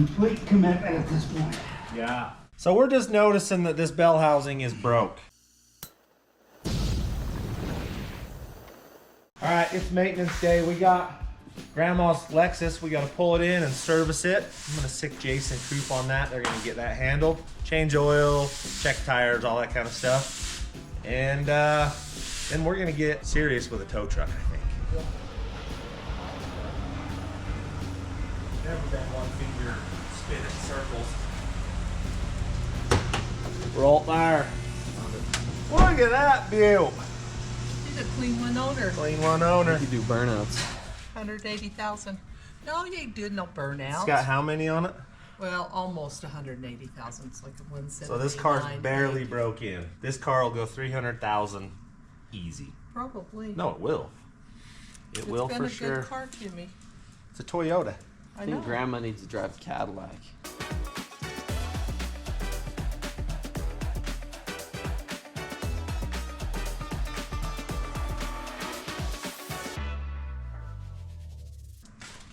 complete commitment at this point. Yeah. So we're just noticing that this bell housing is broke. All right, it's maintenance day. We got Grandma's Lexus. We got to pull it in and service it. I'm gonna sick Jason Coop on that. They're gonna get that handled, change oil, check tires, all that kind of stuff. And then we're gonna get serious with a tow truck, I think. Never been one finger spinning circles. Roll there. Look at that view. She's a clean one owner. Clean one owner. You do burnouts. 180,000. No, you ain't doing no burnouts. It's got how many on it? Well, almost 180,000. It's like a 179. So this car's barely broke in. This car will go 300,000 easy. Probably. No, it will. It will for sure. It's been a good car to me. It's a Toyota. I think know. Grandma needs to drive a Cadillac.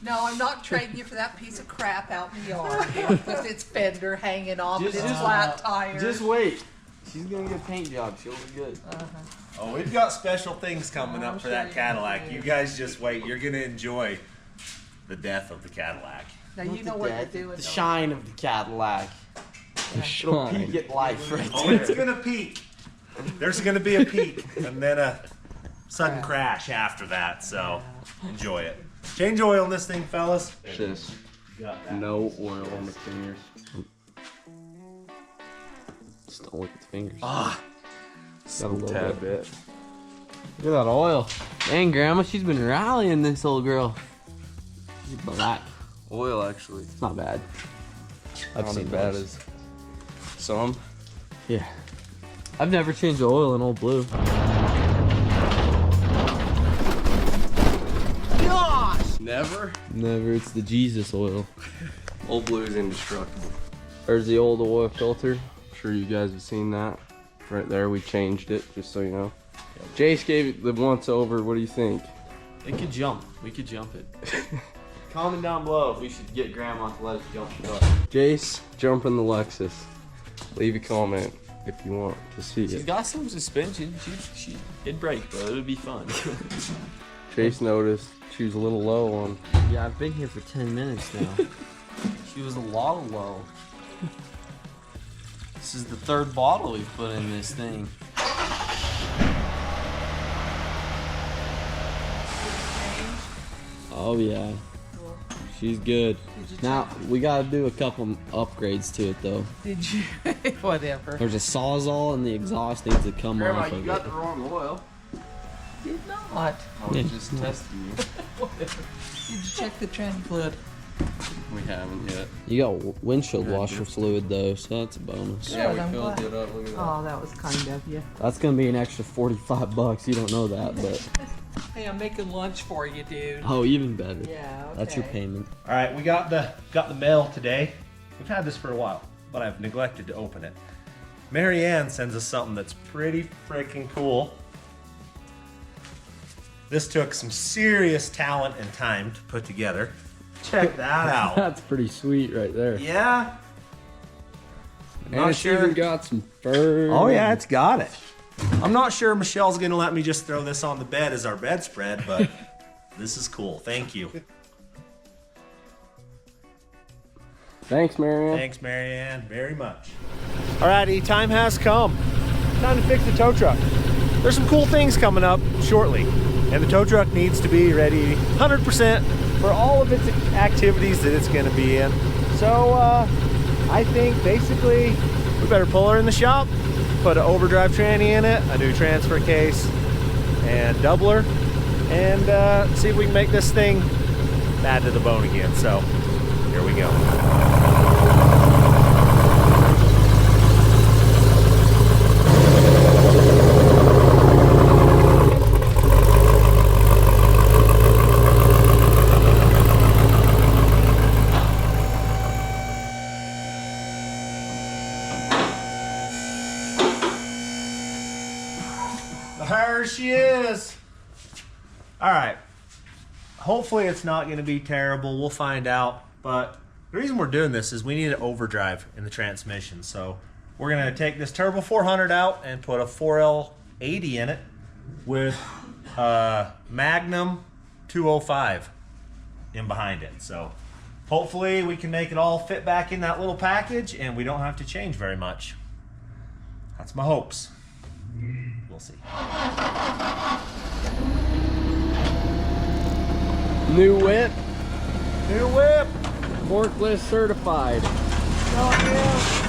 No, I'm not trading you for that piece of crap out in the yard with its fender hanging off and its flat tires. Just wait. She's gonna get a paint job. She'll be good. Oh, we've got special things coming up for that Cadillac. You guys just wait. You're gonna enjoy the death of the Cadillac. Now you know what you're doing. The shine of the Cadillac. It'll peak at life right Oh, there. it's gonna peak. There's gonna be a peak and then a sudden crash after that. So enjoy it. Change oil in this thing, fellas. This. No oil on the fingers. Just don't look at the fingers. Ah, got a little bit. Look at that oil. Dang, Grandma, she's been rallying this little girl. She's black. Oil, actually. It's not bad. I've Not seen as bad those. as some. Yeah. I've never changed oil in Old Blue. Never? Never. It's the Jesus oil. Old Blue is indestructible. There's the old oil filter. I'm sure you guys have seen that. Right there, we changed it, just so you know. Jace gave it the once over. What do you think? It could jump. We could jump it. Comment down below if we should get Grandma to let us jump the car. Jace, jump in the Lexus. Leave a comment if you want to see She's it. got some suspension. It'd break, but it would be fun. Jace noticed she was a little low on. Yeah, I've been here for 10 minutes now. She was a lot low. This is the third bottle we've put in this thing. Oh yeah, she's good. Now we gotta do a couple upgrades to it though. Did you? Whatever. There's a sawzall and the exhaust needs to come Grandma, off you of got it. the wrong oil. Did not. I was just testing you. Did you check the trans fluid? We haven't yet. You got windshield washer fluid though, so that's a bonus. Yeah, Good, we I'm filled glad. it up. Look at that. Oh, that was kind of you. That's gonna be an extra 45 bucks. You don't know that, but Hey, I'm making lunch for you, dude. oh, even better. Yeah, okay. That's your payment. All right, we got the mail today. We've had this for a while, but I've neglected to open it. Mary Ann sends us something that's pretty freaking cool. This took some serious talent and time to put together. Check that out. That's pretty sweet right there. Yeah. And it's even got some fur. Oh yeah, it's got it. I'm not sure Michelle's gonna let me just throw this on the bed as our bedspread, but this is cool. Thank you. Thanks, Marianne. Thanks, Marianne, very much. Alrighty, time has come. Time to fix the tow truck. There's some cool things coming up shortly, and the tow truck needs to be ready 100% for all of its activities that it's gonna be in. So I think basically we better pull her in the shop, put an overdrive tranny in it, a new transfer case, and doubler, and see if we can make this thing bad to the bone again. So here we go. There she is. All right. Hopefully it's not going to be terrible. We'll find out. But The reason we're doing this is we need an overdrive in the transmission. So we're gonna take this Turbo 400 out and put a 4L80 in it with Magnum 205 in behind it. So hopefully we can make it all fit back in that little package and we don't have to change very much. That's my hopes. We'll see. New whip, New whip! forklift certified. Oh yeah!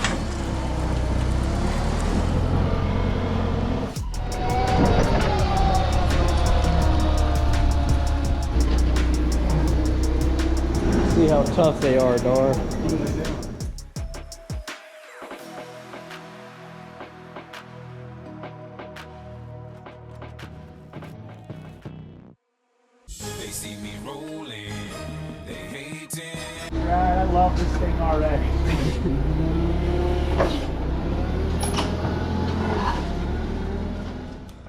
See how tough they are, Dar. They see me rolling, they hating. Right, I love this thing already.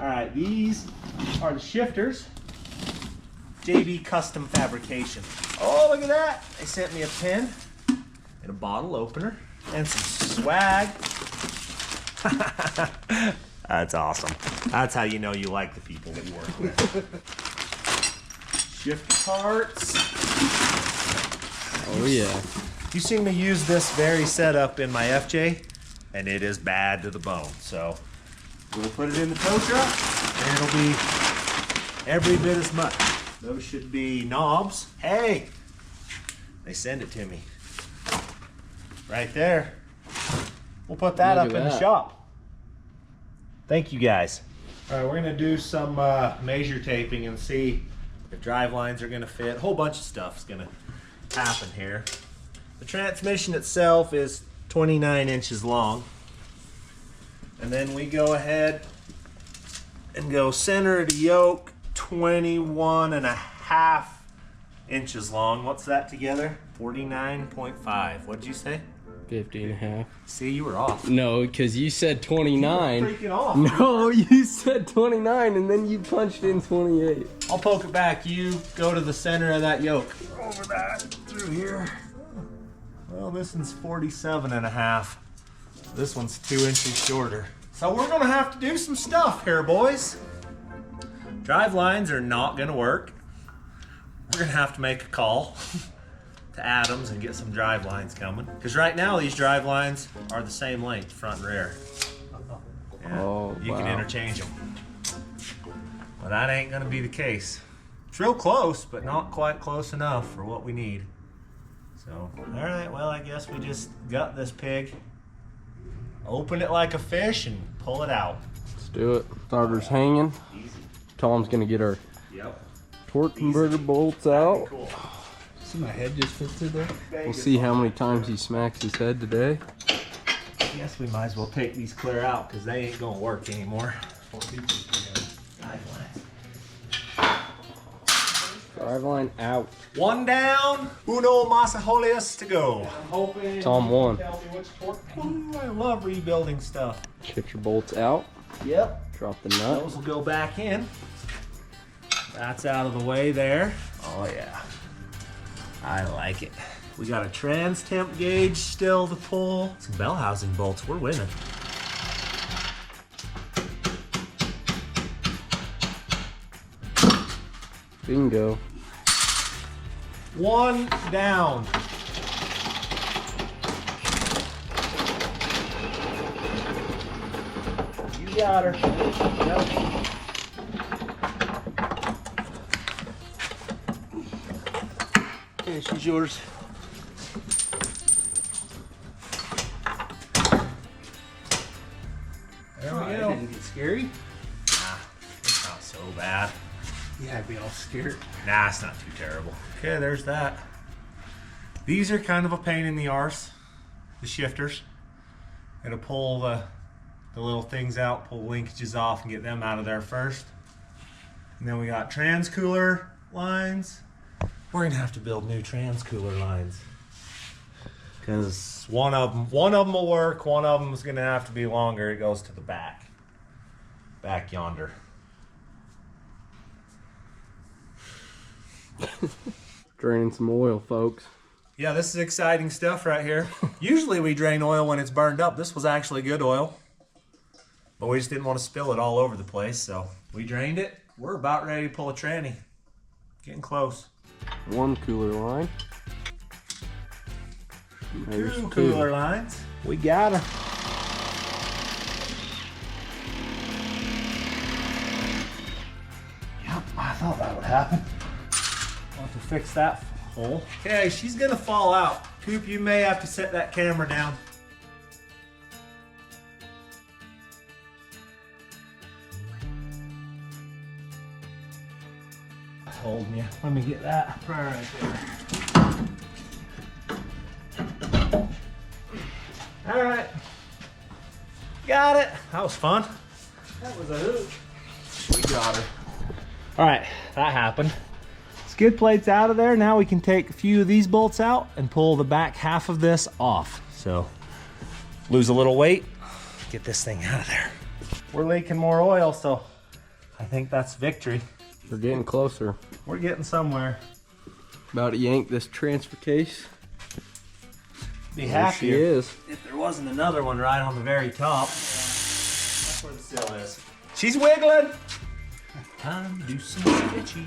Alright, these are the shifters. JB Custom Fabrication. Oh, look at that! They sent me a pen and a bottle opener and some swag. That's awesome. That's how you know you like the people that you work with. Shift parts. Oh yeah. You seen me use this very setup in my FJ, and it is bad to the bone. So we'll put it in the tow truck, and it'll be every bit as much. Those should be knobs. Hey, they send it to me right there. We'll put that Look up at in the that. shop. Thank you guys. All right, we're gonna do some measure taping and see if drive lines are gonna fit. A whole bunch of stuff's gonna happen here. The transmission itself is 29 inches long. And then we go ahead and go center of the yoke, 21.5 inches long. What's that together? 49.5. What'd you say? 50 and a half. See, you were off. No, because you said 29. Freaking off. No, you said 29 and then you punched in 28. I'll poke it back. You go to the center of that yoke. Over that, through here. Well, this one's 47.5. This one's 2 inches shorter. So we're gonna have to do some stuff here, boys. Drive lines are not gonna work. We're gonna have to make a call to Adams and get some drive lines coming. Because right now these drive lines are the same length, front and rear. Yeah, Oh, you can wow. interchange them. But that ain't gonna be the case. It's real close, but not quite close enough for what we need. So, all right, well, I guess we just gut this pig, open it like a fish, and pull it out. Let's do it. Starter's hanging. Easy. Tom's gonna get our Yep. torque converter bolts out. Cool. See my head just fit through there? We'll see how many times he smacks his head today. I guess we might as well take these clear out because they ain't gonna work anymore. Drive line out. One down, uno mas holias to go. I'm hoping Tom won. tell me which torque. Ooh, I love rebuilding stuff. Get your bolts out. Yep. Drop the nut. Those will go back in. That's out of the way there. Oh yeah. I like it. We got a trans temp gauge still to pull. Some bell housing bolts. We're winning. Bingo. One down. You got her. Yep. Okay, she's yours. There we go. Didn't get scary? Nah, it's not so bad. Yeah, I'd be all scared. Nah, it's not too terrible. Okay, there's that. These are kind of a pain in the arse, the shifters. Gotta pull the little things out, pull linkages off and get them out of there first. And then we got trans cooler lines. We're gonna have to build new trans cooler lines. Because one of them will work, one of them is gonna have to be longer. It goes to the back yonder. Draining some oil, folks. Yeah, this is exciting stuff right here. Usually we drain oil when it's burned up. This was actually good oil, but we just didn't want to spill it all over the place, so we drained it. We're about ready to pull a tranny. Getting close. One cooler line. There's Two two. cooler lines. We got her. Yep, I thought that would happen. I'll have to fix that hole. Okay, she's gonna fall out. Coop, you may have to set that camera down. Holding you. Let me get that right there. All right. Got it. That was fun. That was a hoot. We got her. All right, that happened. Skid plate's out of there. Now we can take a few of these bolts out and pull the back half of this off. So lose a little weight, get this thing out of there. We're leaking more oil, so I think that's victory. We're getting closer. We're getting somewhere. About to yank this transfer case. Be There happier she is. if there wasn't another one right on the very top. That's where the sill is. She's wiggling. Time to do some sketchy.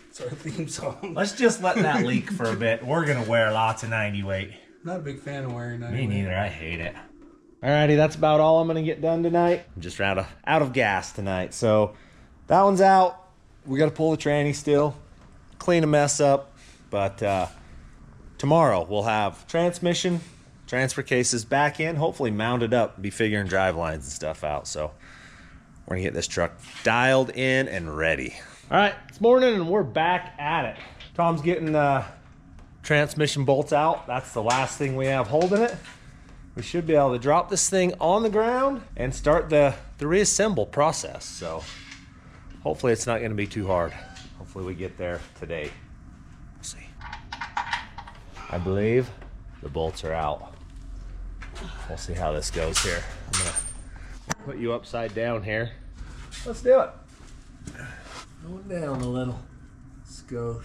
It's our theme song. Let's just let that leak for a bit. We're gonna wear lots of 90 weight. Not a big fan of wearing that. Me neither, I hate it. Alrighty, that's about all I'm gonna get done tonight. I'm just out of gas tonight. So that one's out. We gotta pull the tranny still, clean a mess up. But tomorrow we'll have transmission, transfer cases back in, hopefully mounted up, be figuring drive lines and stuff out. So we're gonna get this truck dialed in and ready. All right, it's morning and we're back at it. Tom's getting transmission bolts out. That's the last thing we have holding it. We should be able to drop this thing on the ground and start the reassemble process. So hopefully it's not going to be too hard. Hopefully we get there today. We'll see. I believe the bolts are out. We'll see how this goes here. I'm going to put you upside down here. Let's do it. Going down a little. Skosh.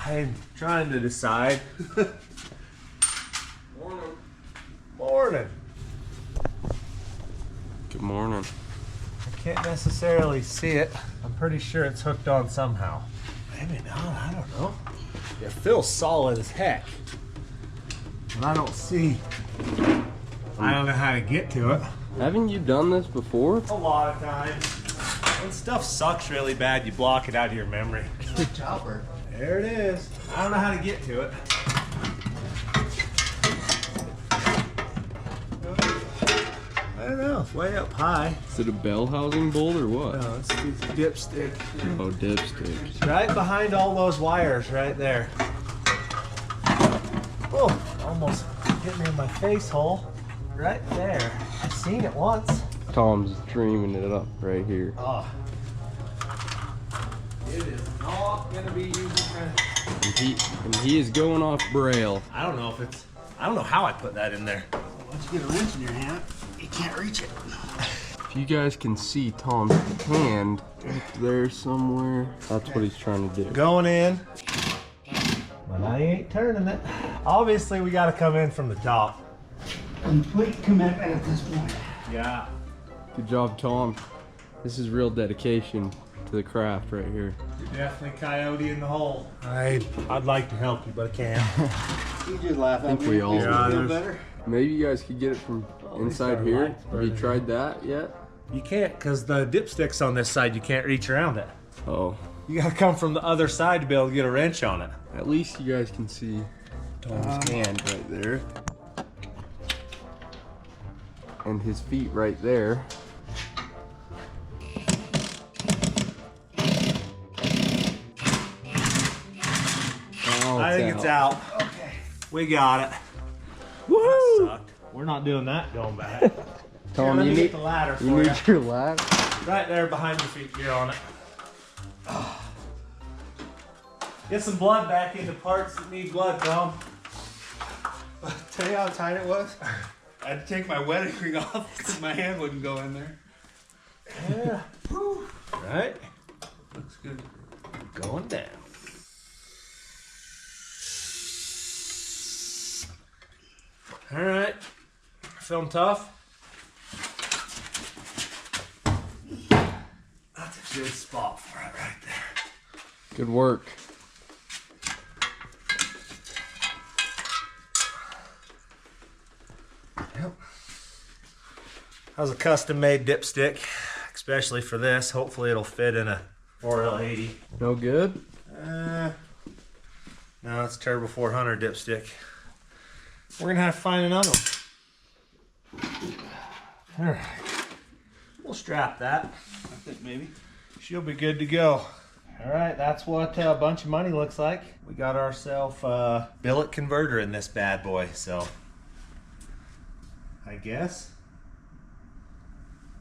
I'm trying to decide. Morning. Good morning. I can't necessarily see it. I'm pretty sure it's hooked on somehow. Maybe not, I don't know. It feels solid as heck. And I don't see. I don't know how to get to it. Haven't you done this before? A lot of times. When stuff sucks really bad, you block it out of your memory. Chopper. There it is. I don't know how to get to it. I don't know. It's way up high. Is it a bell housing bolt or what? No, it's dipstick. Oh, dipstick. It's right behind all those wires right there. Oh, almost hit me in my face hole. Right there. I've seen it once. Tom's dreaming it up right here. Oh. It is not gonna be user-friendly. And he is going off braille. I don't know if it's. I don't know how I put that in there. Once you get a wrench in your hand, you can't reach it. If you guys can see Tom's hand right there somewhere, that's what he's trying to do. Going in. But I ain't turning it. Obviously, we gotta come in from the top. Complete commitment at this point. Yeah. Good job, Tom. This is real dedication to the craft right here. You're definitely coyote in the hole. I'd like to help you, but I can't. You just laugh at think me. we all Makes me do. feel better. Maybe you guys could get it from inside our here. lights Have you burning. tried that yet? You can't, because the dipstick's on this side. You can't reach around it. Oh, You gotta come from the other side to be able to get a wrench on it. at least you guys can see Tom's hand right there. And his feet right there. Oh, I think it's out. Okay. We got it. Woo! Sucked. We're not doing that going back. Tom, Here, let you me need, get the ladder for you you. need your ladder. Right there behind your feet. You're on it. Get some blood back into parts that need blood, Tom. Tell you how tight it was? I had to take my wedding ring off because my hand wouldn't go in there. Yeah. Right? Looks good. going down. All right, feeling tough? That's a good spot for it right there. Good work. Yep. That was a custom-made dipstick, especially for this. Hopefully it'll fit in a 4L80. No good? No, it's Turbo 400 dipstick. We're gonna have to find another one. All right, we'll strap that. I think maybe. She'll be good to go. All right, that's what a bunch of money looks like. We got ourselves a billet converter in this bad boy, so I guess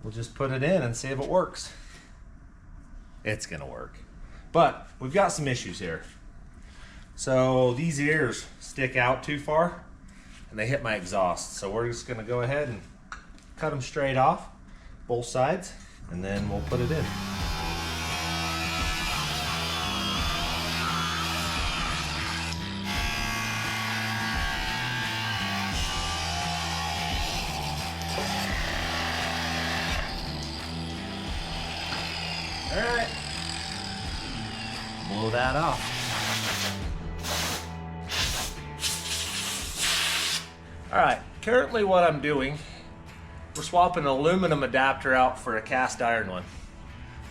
we'll just put it in and see if it works. It's gonna work. But we've got some issues here. So these ears stick out too far and they hit my exhaust. So we're just gonna go ahead and cut them straight off, both sides, and then we'll put it in. All right, blow that off. All right, currently what I'm doing, we're swapping an aluminum adapter out for a cast iron one,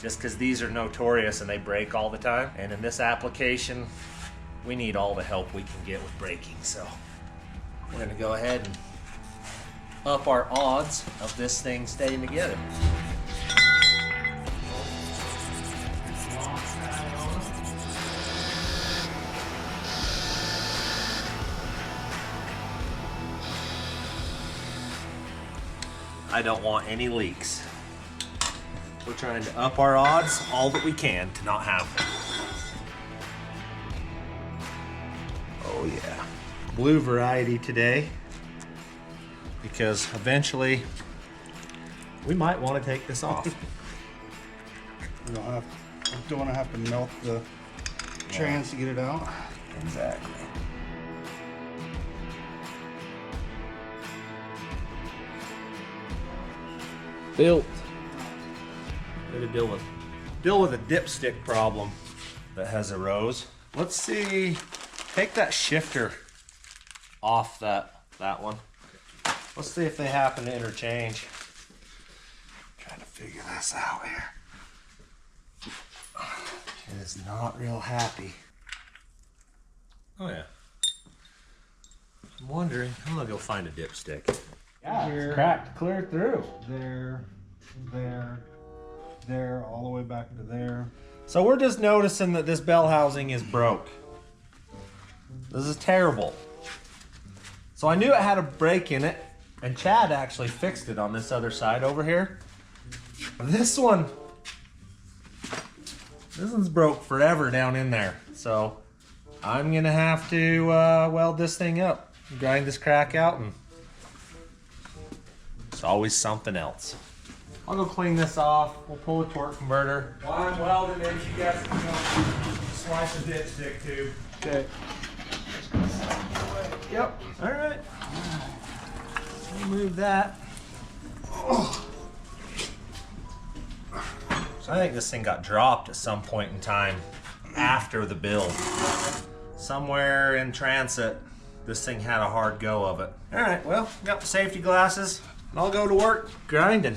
just because these are notorious and they break all the time. And in this application, we need all the help we can get with braking. So we're gonna go ahead and up our odds of this thing staying together. I don't want any leaks. We're trying to up our odds all that we can to not have them. Oh yeah. Blue variety today, because eventually we might want to take this off. We don't want to have to melt the trans to get it out. Exactly. Built. Way to deal with a dipstick problem that has arose. Let's see. Take that shifter off that one. Let's see if they happen to interchange. Trying to figure this out here. It is not real happy. Oh yeah. I'm wondering. I'm gonna go find a dipstick. Yeah, it's cracked clear through. There, all the way back to there. So we're just noticing that this bell housing is broke. This is terrible. So I knew it had a break in it, and Chad actually fixed it on this other side over here. This one's broke forever down in there. So I'm gonna have to weld this thing up, grind this crack out, and it's always something else. I'll go clean this off. We'll pull a torque converter. While I'm welding it, you guys can go slice a dipstick tube. Okay. Yep. All right. Remove that. So I think this thing got dropped at some point in time after the build. Somewhere in transit, this thing had a hard go of it. All right, well, got the safety glasses, and I'll go to work grinding.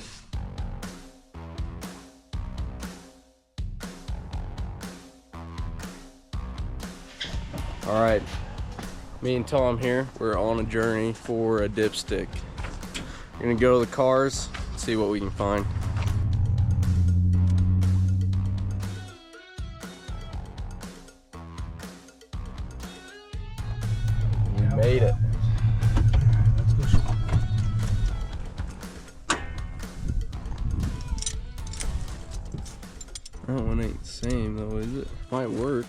All right. Me and Tom here, we're on a journey for a dipstick. We're gonna go to the cars, see what we can find. We made it. That one ain't the same though, is it? Might work.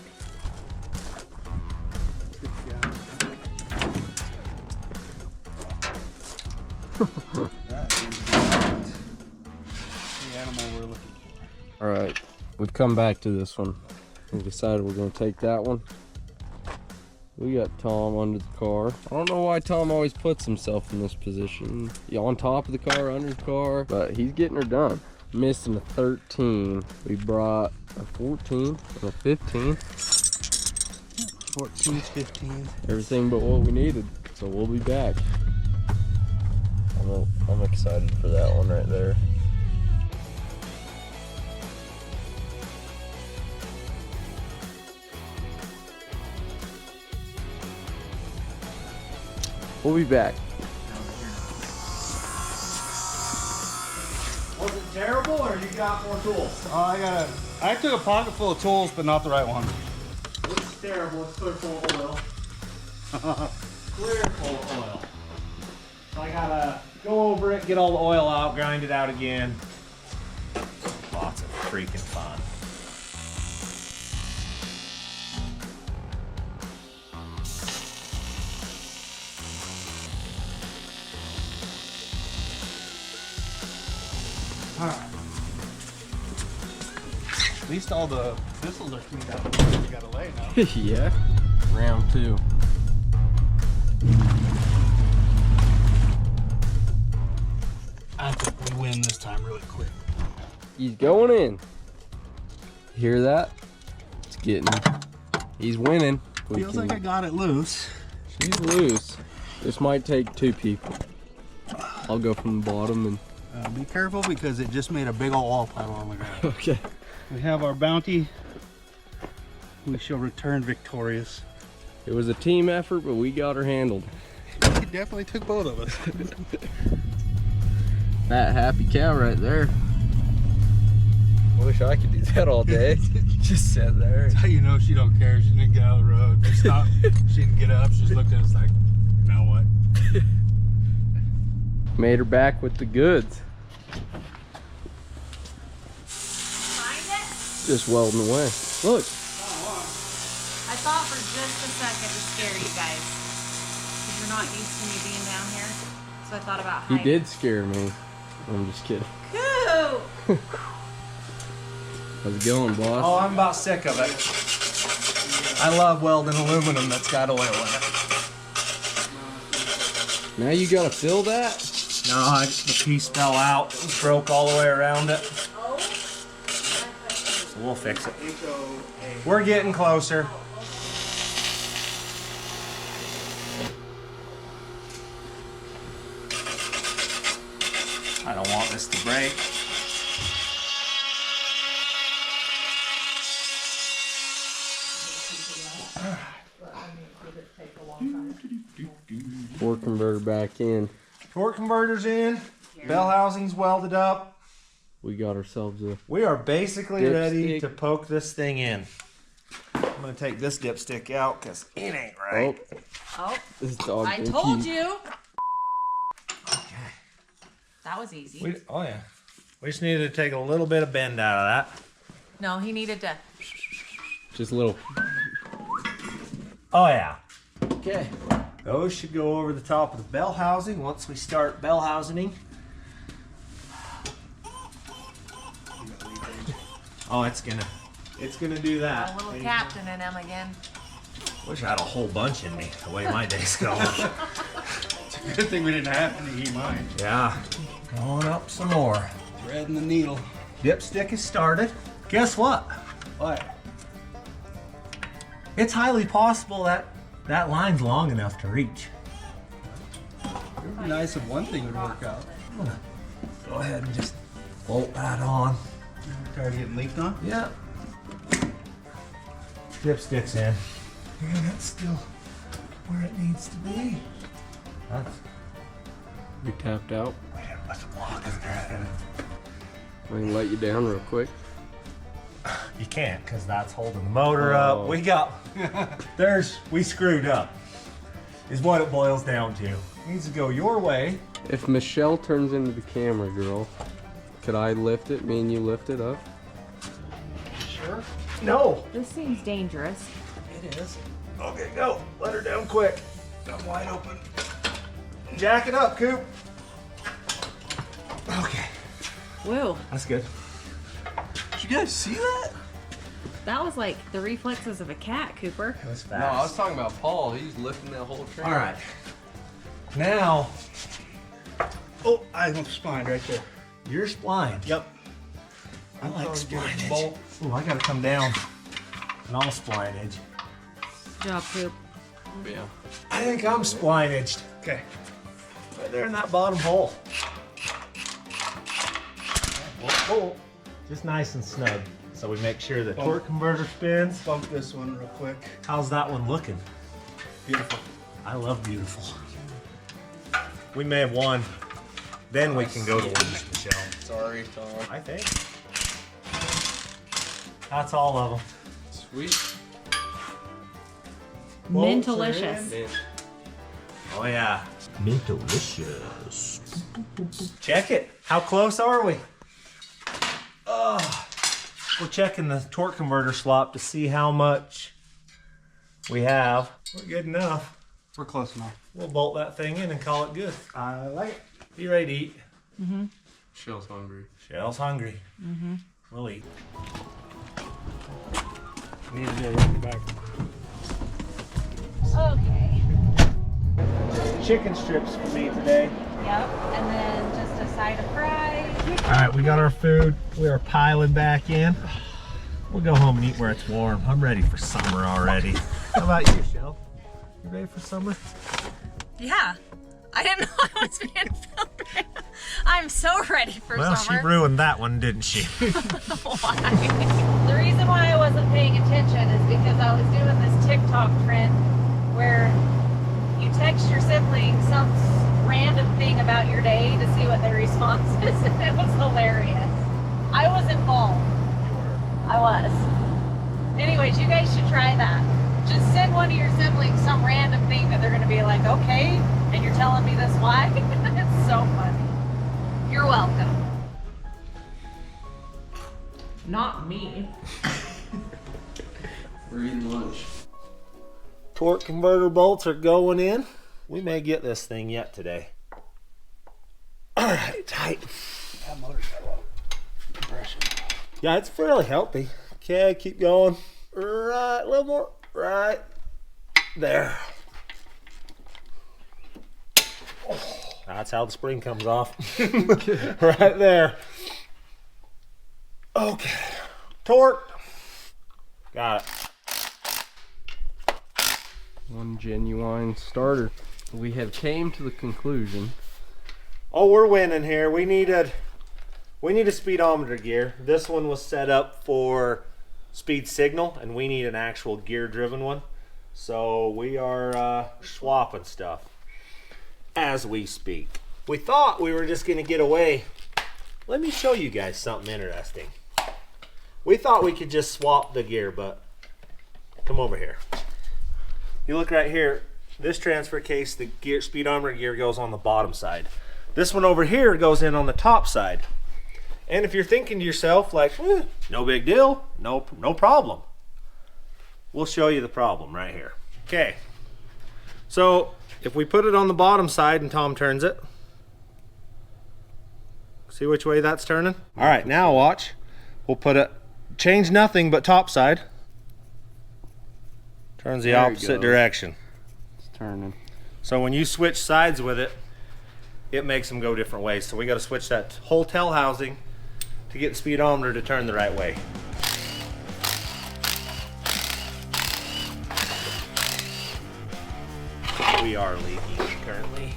That is not the animal we're looking for. All right, we've come back to this one. We decided we're gonna take that one. We got Tom under the car. I don't know why Tom always puts himself in this position. On top of the car, under the car, but he's getting her done. Missing a 13. We brought a 14 and a 15. 14th, 15th. Everything but what we needed. So we'll be back. I'm excited for that one right there. We'll be back. Was it terrible, or you got more tools? Oh, I took a pocket full of tools, but not the right one. It's terrible. It's clear full of oil. Clear full of oil. So I gotta go over it, get all the oil out, grind it out again. Lots of freaking fun. At least all the thistles are cleaned out. You gotta lay now. Yeah. Round 2. I think we win this time really quick. He's going in. Hear that? It's getting. He's winning. Feels like I got it loose. She's loose. This might take 2 people. I'll go from the bottom and. Be careful because it just made a big old oil puddle on the ground. Okay. We have our bounty. We shall return victorious. It was a team effort, but we got her handled. It definitely took both of us. That happy cow right there. Wish I could do that all day. Just sit there. That's how you know she don't care. She didn't get out of the road. She stopped. She didn't get up. She just looked at us like, now what? Made her back with the goods. Find it? Just welding away. Look. I thought for just a second to scare you guys. Because you're not used to me being down here. So I thought about He hiding. did scare me. I'm just kidding. Coo! How's it going, boss? Oh, I'm about sick of it. I love welding aluminum that's got oil in it. Now you gotta fill that? No, the piece fell out. It broke all the way around it. So we'll fix it. We're getting closer. I don't want this to break. Torque converter back in. Torque converter's in. Bell housing's welded up. We got ourselves a. We are basically Dipstick. ready to poke this thing in. I'm gonna take this dipstick out because it ain't right. Oh, This dog I think told he- you. That was easy. Oh yeah. We just needed to take a little bit of bend out of that. No, he needed to. Just a little. Oh yeah. Okay. Those should go over the top of the bell housing once we start bell housing. Oh, it's gonna do A that. little captain in him again. Wish I had a whole bunch in me the way my day's going. It's a good thing we didn't happen to eat mine. Yeah. Going up some more. Threading the needle. Dipstick is started. Guess what? What? It's highly possible that that line's long enough to reach. It would be nice if one thing would work out. I'm gonna go ahead and just bolt that on. Tired of getting leaked on? Yeah. Dipstick's in. Yeah, that's still where it needs to be. That's. We tapped out. We didn't put the block in there. I can let you down real quick. You can't, because that's holding the motor Oh. up. We screwed up, is what it boils down to. It needs to go your way. If Michelle turns into the camera girl, could I lift it? Me and you lift it up? Sure. No. This seems dangerous. It is. Okay, go. Let her down quick. I'm wide open. Jack it up, Coop. Okay. Woo. That's good. Did you guys see that? That was like the reflexes of a cat, Cooper. It was fast. No, I was talking about Paul. He's lifting that whole train. All right. Now, Oh, I'm splined right there. you're splined. Yep. I like Get a splinage. bolt. Ooh, I gotta come down and all splinage. Good job, Coop. Yeah. I think I'm splinaged. Okay. Right there in that bottom hole. Oh, just nice and snug. So we make sure the torque converter spins. Bump this one real quick. How's that one looking? Beautiful. I love beautiful. We may have won. Then we can go to lunch, Michelle. Sorry, Tom. I think. That's all of them. Sweet. Mentalicious. Man. Oh yeah. Mentalicious. Check it. How close are we? We're checking the torque converter slop to see how much we have. We're good enough. We're close enough. We'll bolt that thing in and call it good. I like it. Be ready to eat. Shell's hungry. Shell's hungry. We'll eat. Need to get it back. Okay. Chicken strips for me today. Yep. And then just a side of fries. All right, we got our food. We are piling back in. We'll go home and eat where it's warm. I'm ready for summer already. How about you, Shell? You ready for summer? Yeah. I didn't know I was being filmed. I'm so ready for Well, summer. she ruined that one, didn't she? Why? The reason why I wasn't paying attention is because I was doing this TikTok trend where you text your sibling some random thing about your day to see what their response is, and it was hilarious. I was involved. I was. Anyways, you guys should try that. Just send one of your siblings some random thing that they're going to be like, okay, and you're telling me this why? It's so funny. You're welcome. Not me. We're eating lunch. Torque converter bolts are going in. We may get this thing yet today. All right, tight. That motor's got a lot of compression. Yeah, it's fairly healthy. Okay, keep going. Right, a little more. Right there. Oh, that's how the spring comes off. Right there. Okay. Torque. Got it. One genuine starter. We have came to the conclusion. Oh, we're winning here. We need a speedometer gear. This one was set up for speed signal, and we need an actual gear-driven one. So we are swapping stuff as we speak. We thought we were just going to get away. Let me show you guys something interesting. We thought we could just swap the gear, but come over here. You look right here. This transfer case, the gear speedometer gear goes on the bottom side. This one over here goes in on the top side. And if you're thinking to yourself like, no big deal, no problem. We'll show you the problem right here. Okay. So if we put it on the bottom side and Tom turns it, see which way that's turning? All right, now watch. We'll put it, change nothing but top side. Turns the There it opposite goes. direction. It's turning. So when you switch sides with it, it makes them go different ways. So we got to switch that whole tail housing to get the speedometer to turn the right way. We are leaking currently.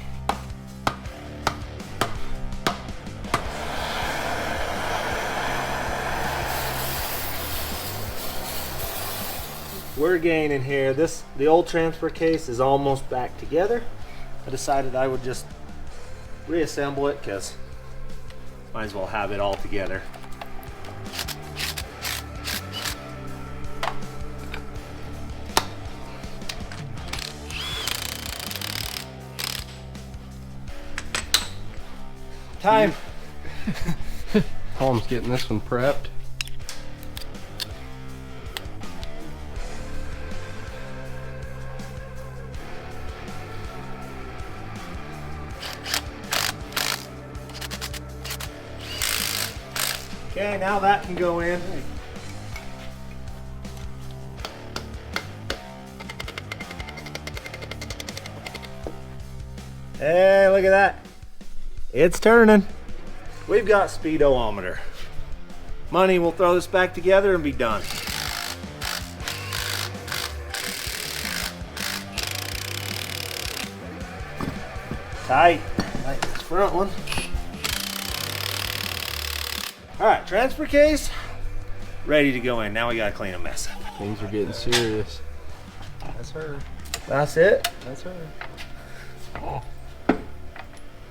We're gaining here. The old transfer case is almost back together. I decided I would just reassemble it because might as well have it all together. Time. Tom's getting this one prepped. Okay, now that can go in. Hey, look at that. It's turning. We've got speedometer. Money, we'll throw this back together and be done. Tight. Like this front one. All right, transfer case ready to go in. Now we gotta clean a mess up. Things are getting serious. That's her. That's it. That's her.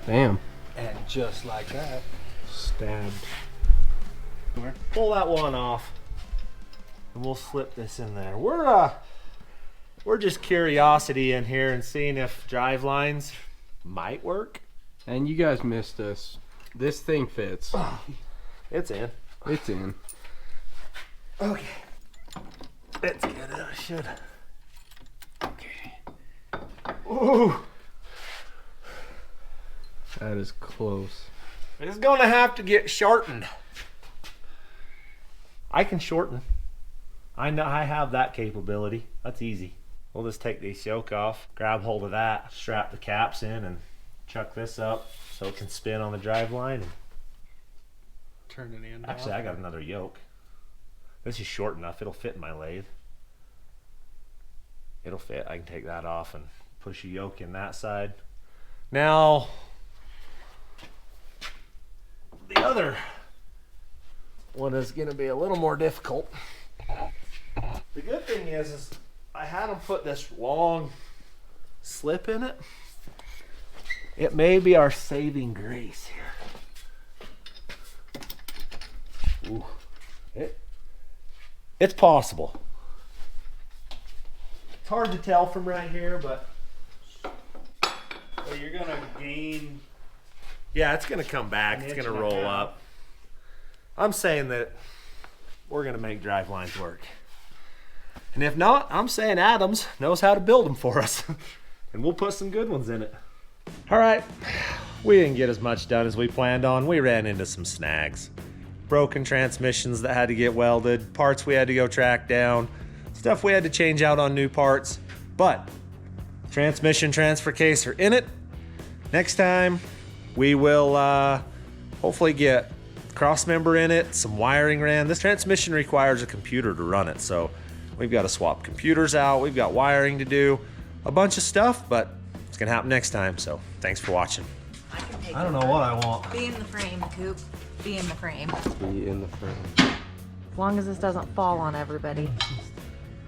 Damn. And just like that. Stabbed. Pull that one off, and we'll slip this in there. We're just curiosity in here and seeing if drive lines might work. And you guys missed us. This thing fits. It's in. It's in. Okay. Let's get it. I should. Okay. Ooh. That is close. It's gonna have to get shortened. I can shorten. I know I have that capability. That's easy. We'll just take this yoke off, grab hold of that, strap the caps in, and chuck this up so it can spin on the drive line. And Turn it in. actually, I got another yoke. This is short enough. It'll fit in my lathe. It'll fit. I can take that off and push a yoke in that side. Now, the other one is going to be a little more difficult. The good thing is I had them put this long slip in it. It may be our saving grace here. Ooh. It's possible. It's hard to tell from right here, but So you're gonna gain. yeah, it's going to come back. It's going to roll up. I'm saying that we're going to make drive lines work. And if not, I'm saying Adams knows how to build them for us. And we'll put some good ones in it. All right, we didn't get as much done as we planned on. We ran into some snags. Broken transmissions that had to get welded, parts we had to go track down, stuff we had to change out on new parts. But transmission transfer case are in it. Next time, we will hopefully get cross member in it, some wiring ran. This transmission requires a computer to run it, so we've got to swap computers out. We've got wiring to do, a bunch of stuff, but it's gonna happen next time. So thanks for watching. I don't know what I want. Be in the frame, Coop. Be in the frame. Be in the frame. As long as this doesn't fall on everybody.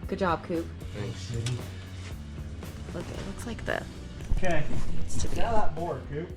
Good job, Coop. Thanks. Look, it looks like the Okay, needs to be. now that board, Coop.